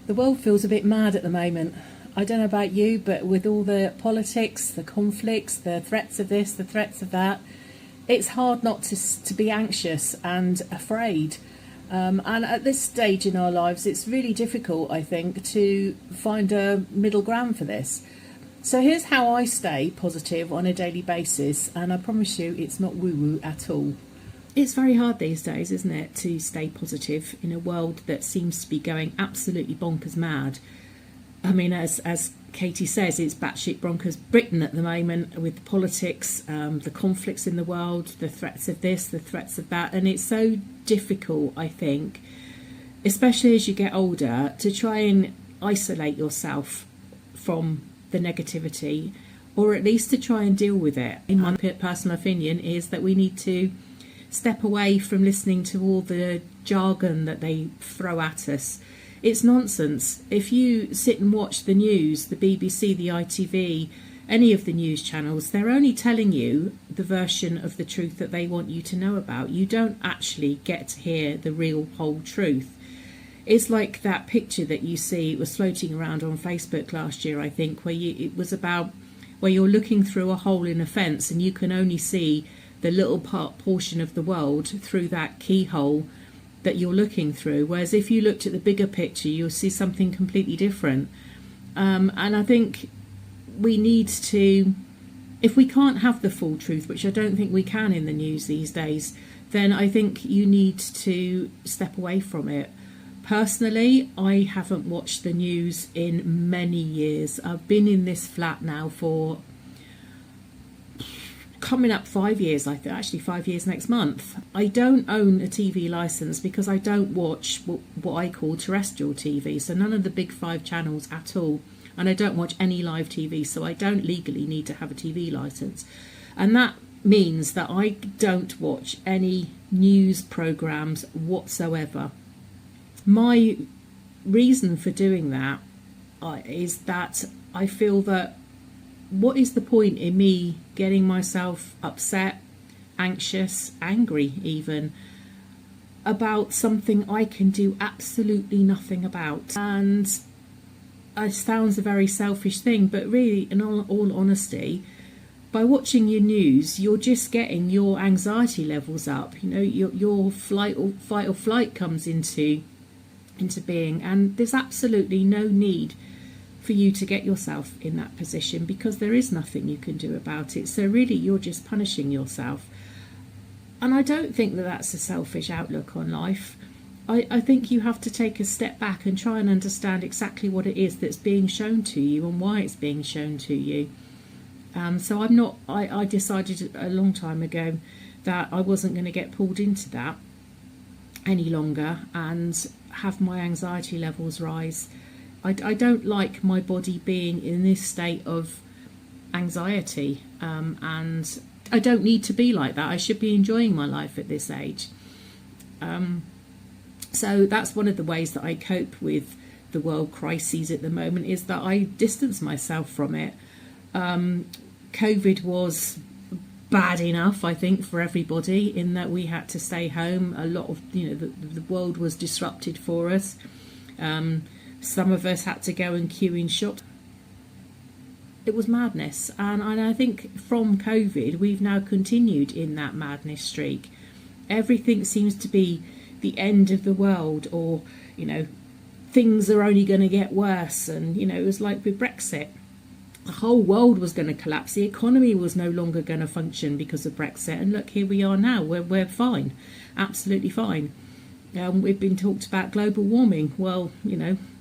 The world feels a bit mad at the moment. I don't know about you, but with all the politics, the conflicts, the threats of this, the threats of that, it's hard not to be anxious and afraid. And at this stage in our lives, it's really difficult, I think, to find a middle ground for this. So here's how I stay positive on a daily basis, and I promise you it's not woo-woo at all. It's very hard these days, isn't it, to stay positive in a world that seems to be going absolutely bonkers mad. I mean, as Katie says, it's batshit bonkers Britain at the moment with the politics, the conflicts in the world, the threats of this, the threats of that. And it's so difficult, I think, especially as you get older, to try and isolate yourself from the negativity, or at least to try and deal with it. In my personal opinion, is that we need to step away from listening to all the jargon that they throw at us. It's nonsense. If you sit and watch the news, the BBC, the ITV, any of the news channels, they're only telling you the version of the truth that they want you to know about. You don't actually get to hear the real whole truth. It's like that picture that you see, it was floating around on Facebook last year, I think, where it was about where you're looking through a hole in a fence and you can only see the little portion of the world through that keyhole that you're looking through, whereas if you looked at the bigger picture you'll see something completely different. And I think we need to, if we can't have the full truth, which I don't think we can in the news these days, then I think you need to step away from it. Personally, I haven't watched the news in many years. I've been in this flat now for coming up 5 years, actually 5 years next month. I don't own a TV licence because I don't watch what I call terrestrial TV, so none of the big 5 channels at all, and I don't watch any live TV, so I don't legally need to have a TV licence. And that means that I don't watch any news programmes whatsoever. My reason for doing that is that I feel that what is the point in me getting myself upset, anxious, angry even, about something I can do absolutely nothing about? And it sounds a very selfish thing, but really, in all honesty, by watching your news, you're just getting your anxiety levels up. You know, your fight or flight comes into being, and there's absolutely no need for you to get yourself in that position because there is nothing you can do about it. So really you're just punishing yourself, and I don't think that that's a selfish outlook on life. I think you have to take a step back and try and understand exactly what it is that's being shown to you and why it's being shown to you. So I decided a long time ago that I wasn't going to get pulled into that any longer and have my anxiety levels rise. I don't like my body being in this state of anxiety, and I don't need to be like that. I should be enjoying my life at this age. So that's one of the ways that I cope with the world crises at the moment, is that I distance myself from it. COVID was bad enough, I think, for everybody, in that we had to stay home. A lot of, the world was disrupted for us. Some of us had to go and queue in shops. It was madness, and I think from COVID we've now continued in that madness streak. Everything seems to be the end of the world, or things are only going to get worse. And it was like with Brexit, the whole world was going to collapse. The economy was no longer going to function because of Brexit, and look, here we are now. We're fine, absolutely fine. We've been talked about global warming. Well,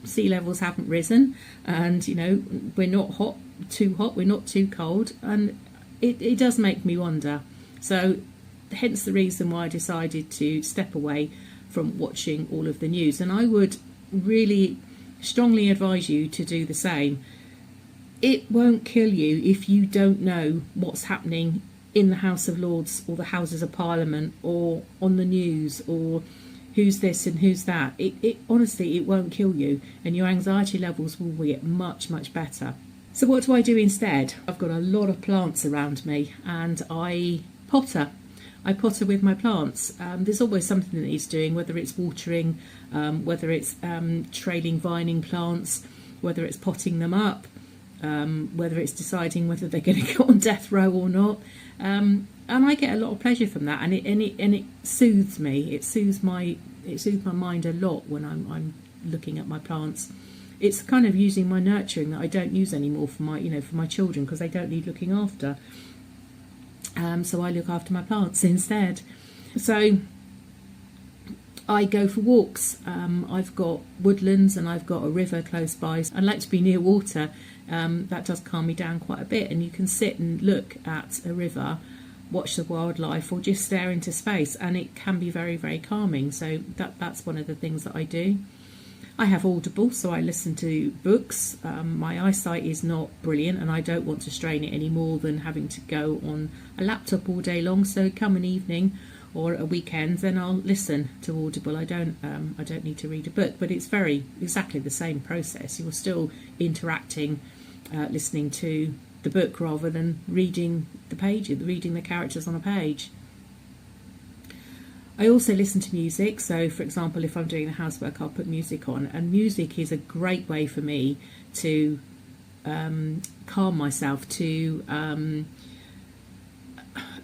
sea levels haven't risen, and we're not too hot, we're not too cold, and it does make me wonder. So hence the reason why I decided to step away from watching all of the news, and I would really strongly advise you to do the same. It won't kill you if you don't know what's happening in the House of Lords or the Houses of Parliament or on the news, or who's this and who's that. It honestly, it won't kill you, and your anxiety levels will get much, much better. So what do I do instead? I've got a lot of plants around me, and I potter. I potter with my plants. There's always something that needs doing, whether it's watering, whether it's trailing vining plants, whether it's potting them up, whether it's deciding whether they're going to go on death row or not. And I get a lot of pleasure from that, and it soothes me. It soothes my mind a lot when I'm looking at my plants. It's kind of using my nurturing that I don't use anymore for my children, because they don't need looking after. So I look after my plants instead. So I go for walks. I've got woodlands and I've got a river close by. I like to be near water. That does calm me down quite a bit. And you can sit and look at a river, watch the wildlife, or just stare into space, and it can be very, very calming. So that's one of the things that I do. I have Audible, so I listen to books. My eyesight is not brilliant, and I don't want to strain it any more than having to go on a laptop all day long. So come an evening or a weekend, then I'll listen to Audible. I don't need to read a book, but it's exactly the same process. You're still interacting, listening to the book rather than reading the characters on a page. I also listen to music. So, for example, if I'm doing the housework, I'll put music on, and music is a great way for me to calm myself.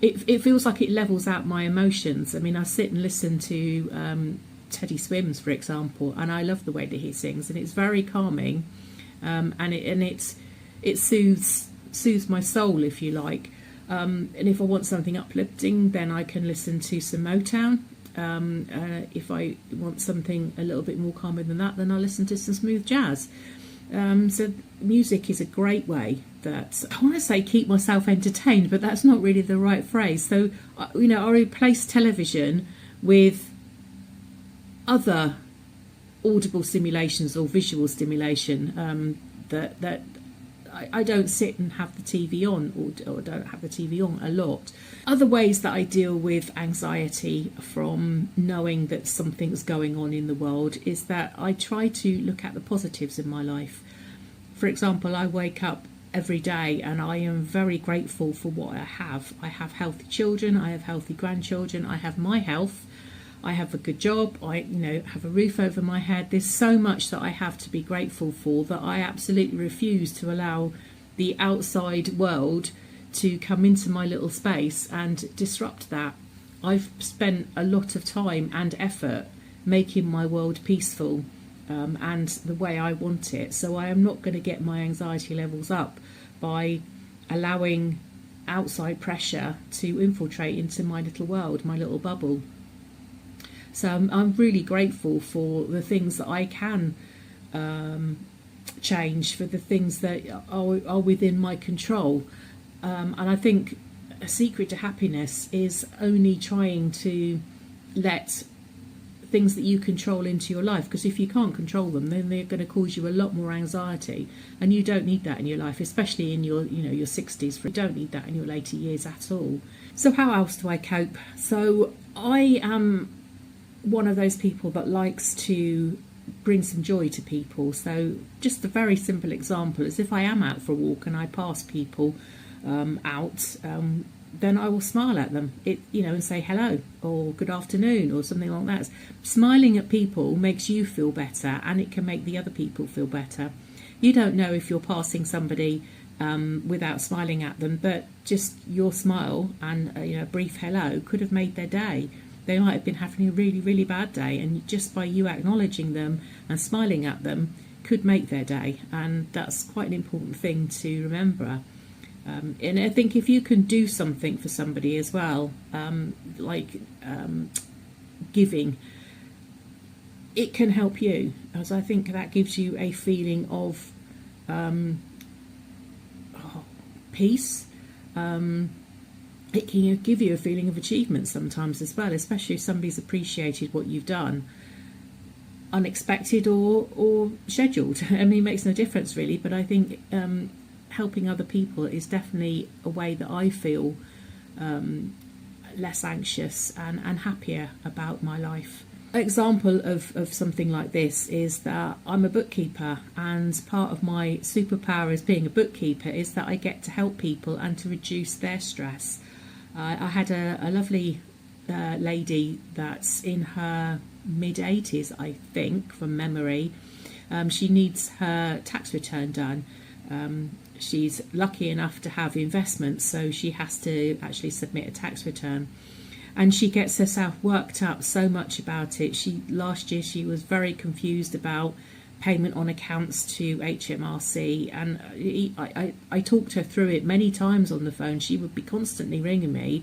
It feels like it levels out my emotions. I mean, I sit and listen to Teddy Swims, for example, and I love the way that he sings, and it's very calming, and it soothes my soul, if you like. And if I want something uplifting, then I can listen to some Motown. If I want something a little bit more calming than that, then I'll listen to some smooth jazz. So music is a great way that, I want to say keep myself entertained, but that's not really the right phrase. So, I replace television with other audible stimulations or visual stimulation that I don't sit and have the TV on, or don't have the TV on a lot. Other ways that I deal with anxiety from knowing that something's going on in the world is that I try to look at the positives in my life. For example, I wake up every day and I am very grateful for what I have. I have healthy children, I have healthy grandchildren, I have my health, I have a good job, I have a roof over my head. There's so much that I have to be grateful for that I absolutely refuse to allow the outside world to come into my little space and disrupt that. I've spent a lot of time and effort making my world peaceful and the way I want it. So I am not going to get my anxiety levels up by allowing outside pressure to infiltrate into my little world, my little bubble. So I'm really grateful for the things that I can change, for the things that are within my control. And I think a secret to happiness is only trying to let things that you control into your life, because if you can't control them, then they're going to cause you a lot more anxiety, and you don't need that in your life, especially in your your 60s. You don't need that in your later years at all. So how else do I cope? So I am one of those people that likes to bring some joy to people. So just a very simple example is if I am out for a walk and I pass people then I will smile at them, and say hello or good afternoon or something like that. Smiling at people makes you feel better, and it can make the other people feel better. You don't know if you're passing somebody without smiling at them, but just your smile and a brief hello could have made their day. They might have been having a really, really bad day, and just by you acknowledging them and smiling at them could make their day, and that's quite an important thing to remember. And I think if you can do something for somebody as well, like giving, it can help you, as I think that gives you a feeling of peace. It can give you a feeling of achievement sometimes as well, especially if somebody's appreciated what you've done, unexpected or scheduled. I mean, it makes no difference really, but I think helping other people is definitely a way that I feel less anxious and happier about my life. An example of something like this is that I'm a bookkeeper, and part of my superpower as being a bookkeeper is that I get to help people and to reduce their stress. I had a lovely lady that's in her mid-80s, I think, from memory. She needs her tax return done. She's lucky enough to have investments, so she has to actually submit a tax return. And she gets herself worked up so much about it. Last year she was very confused about payment on accounts to HMRC, and I talked her through it many times on the phone. She would be constantly ringing me.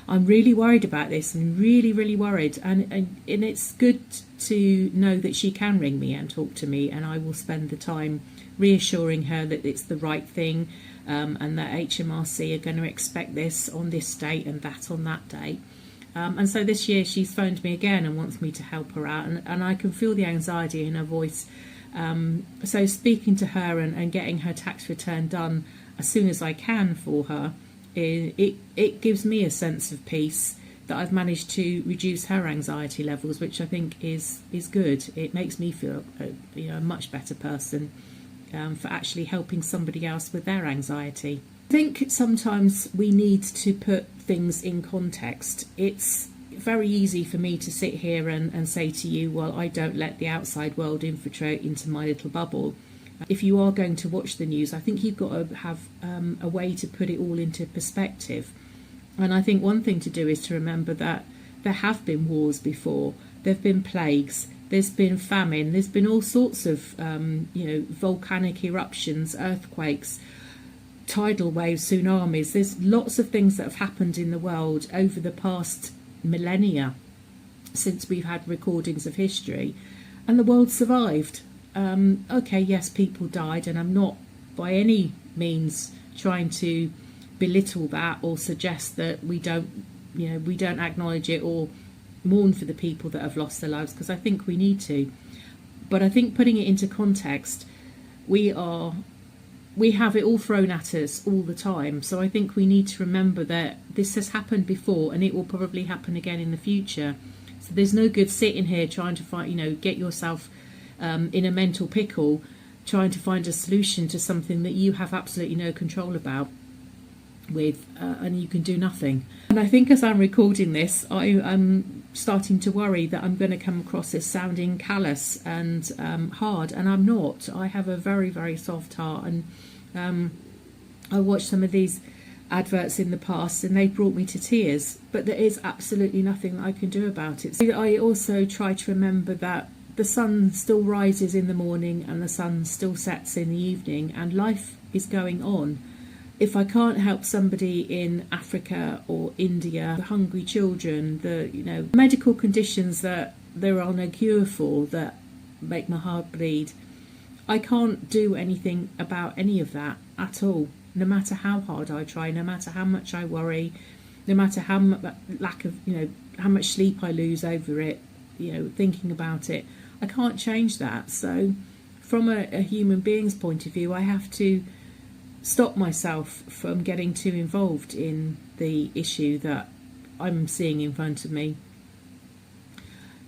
I'm really worried about this, and really, really worried. And it's good to know that she can ring me and talk to me, and I will spend the time reassuring her that it's the right thing, and that HMRC are going to expect this on this date and that on that date. And so this year she's phoned me again and wants me to help her out, and I can feel the anxiety in her voice. So speaking to her and getting her tax return done as soon as I can for her, it gives me a sense of peace that I've managed to reduce her anxiety levels, which I think is good. It makes me feel a much better person for actually helping somebody else with their anxiety. I think sometimes we need to put things in context. It's very easy for me to sit here and say to you, well, I don't let the outside world infiltrate into my little bubble. If you are going to watch the news, I think you've got to have a way to put it all into perspective. And I think one thing to do is to remember that there have been wars before, there have been plagues, there's been famine, there's been all sorts of volcanic eruptions, earthquakes, tidal waves, tsunamis. There's lots of things that have happened in the world over the past millennia since we've had recordings of history, and the world survived. Okay, yes, people died, and I'm not by any means trying to belittle that or suggest that we don't acknowledge it or mourn for the people that have lost their lives, because I think we need to. But I think putting it into context, we have it all thrown at us all the time. So I think we need to remember that this has happened before, and it will probably happen again in the future. So there's no good sitting here trying to find, get yourself in a mental pickle, trying to find a solution to something that you have absolutely no control about and you can do nothing. And I think as I'm recording this, I'm starting to worry that I'm going to come across as sounding callous and hard, and I'm not. I have a very, very soft heart, and I watched some of these adverts in the past and they brought me to tears, but there is absolutely nothing that I can do about it. So I also try to remember that the sun still rises in the morning and the sun still sets in the evening, and life is going on. If I can't help somebody in Africa or India, the hungry children, the medical conditions that there are no cure for that make my heart bleed, I can't do anything about any of that at all. No matter how hard I try, no matter how much I worry, no matter how much how much sleep I lose over it, thinking about it, I can't change that. So, from a human being's point of view, I have to stop myself from getting too involved in the issue that I'm seeing in front of me.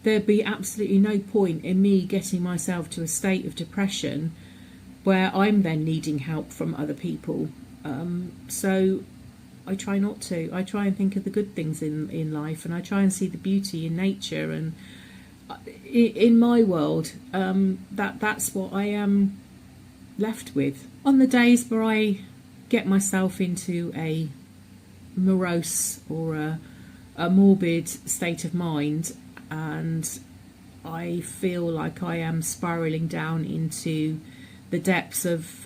There'd be absolutely no point in me getting myself to a state of depression where I'm then needing help from other people. So I try not to. I try and think of the good things in life, and I try and see the beauty in nature. And in my world, that's what I am left with. On the days where I get myself into a morose or a morbid state of mind, and I feel like I am spiralling down into the depths of,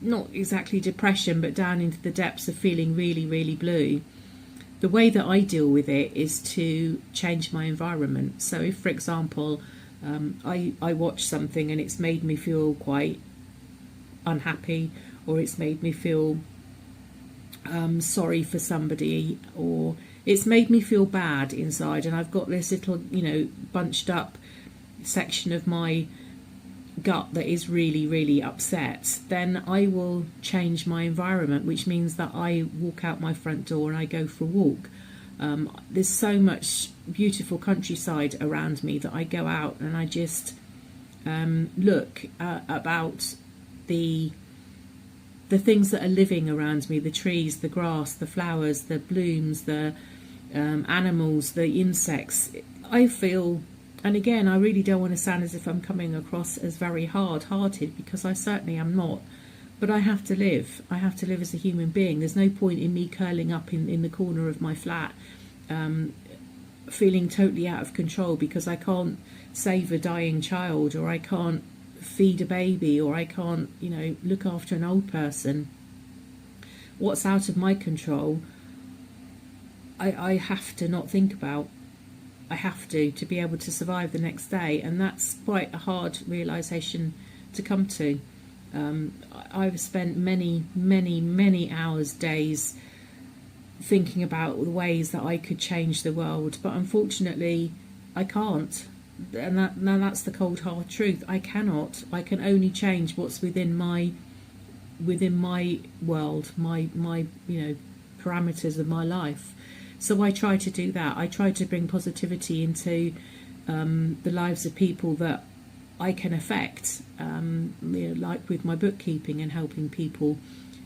not exactly depression, but down into the depths of feeling really, really blue, the way that I deal with it is to change my environment. So if, for example, I watch something and it's made me feel quite unhappy, or it's made me feel sorry for somebody, or it's made me feel bad inside, and I've got this little bunched up section of my gut that is really, really upset, then I will change my environment, which means that I walk out my front door and I go for a walk. There's so much beautiful countryside around me that I go out and I just look about the things that are living around me, the trees, the grass, the flowers, the blooms, the animals, the insects. I feel, and again, I really don't want to sound as if I'm coming across as very hard-hearted, because I certainly am not. But I have to live. I have to live as a human being. There's no point in me curling up in the corner of my flat, feeling totally out of control because I can't save a dying child, or I can't feed a baby, or I can't, look after an old person. What's out of my control, I have to not think about. I have to be able to survive the next day, and that's quite a hard realisation to come to. I've spent many hours, days, thinking about the ways that I could change the world, but unfortunately I can't. And that's the cold hard truth. I cannot. I can only change what's within my world, my parameters of my life. So I try to do that. I try to bring positivity into the lives of people that I can affect, like with my bookkeeping and helping people,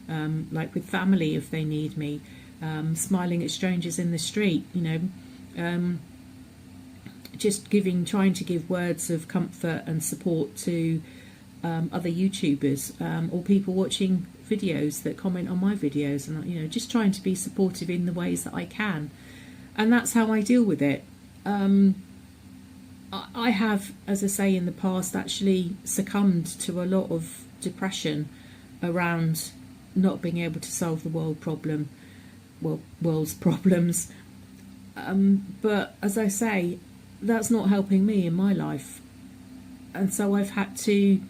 like with family if they need me, smiling at strangers in the street, just trying to give words of comfort and support to other YouTubers, or people watching videos that comment on my videos, and just trying to be supportive in the ways that I can. And that's how I deal with it. I have, as I say, in the past actually succumbed to a lot of depression around not being able to solve the world's problems. But as I say, that's not helping me in my life, and so I've had to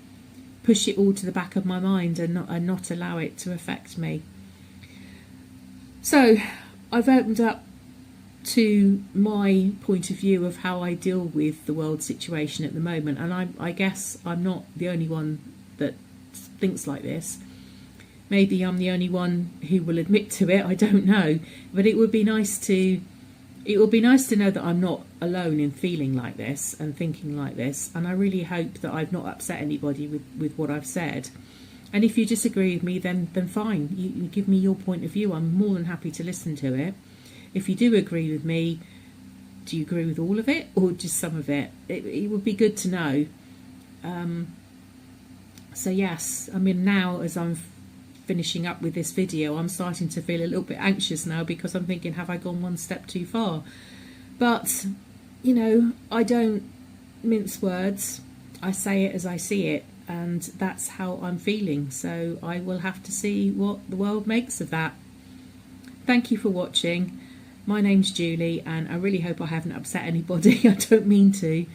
push it all to the back of my mind and not allow it to affect me. So I've opened up to my point of view of how I deal with the world situation at the moment, and I guess I'm not the only one that thinks like this. Maybe I'm the only one who will admit to it, I don't know, but it would be nice to know that I'm not alone in feeling like this and thinking like this, and I really hope that I've not upset anybody with what I've said. And if you disagree with me, then fine, you give me your point of view. I'm more than happy to listen to it. If you do agree with me, do you agree with all of it or just some of it? It would be good to know. So yes, I mean, now as I'm finishing up with this video, I'm starting to feel a little bit anxious now, because I'm thinking, have I gone one step too far? But I don't mince words. I say it as I see it, and that's how I'm feeling. So I will have to see what the world makes of that. Thank you for watching. My name's Julie, and I really hope I haven't upset anybody. I don't mean to.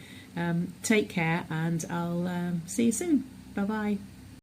Take care, and I'll see you soon. Bye bye.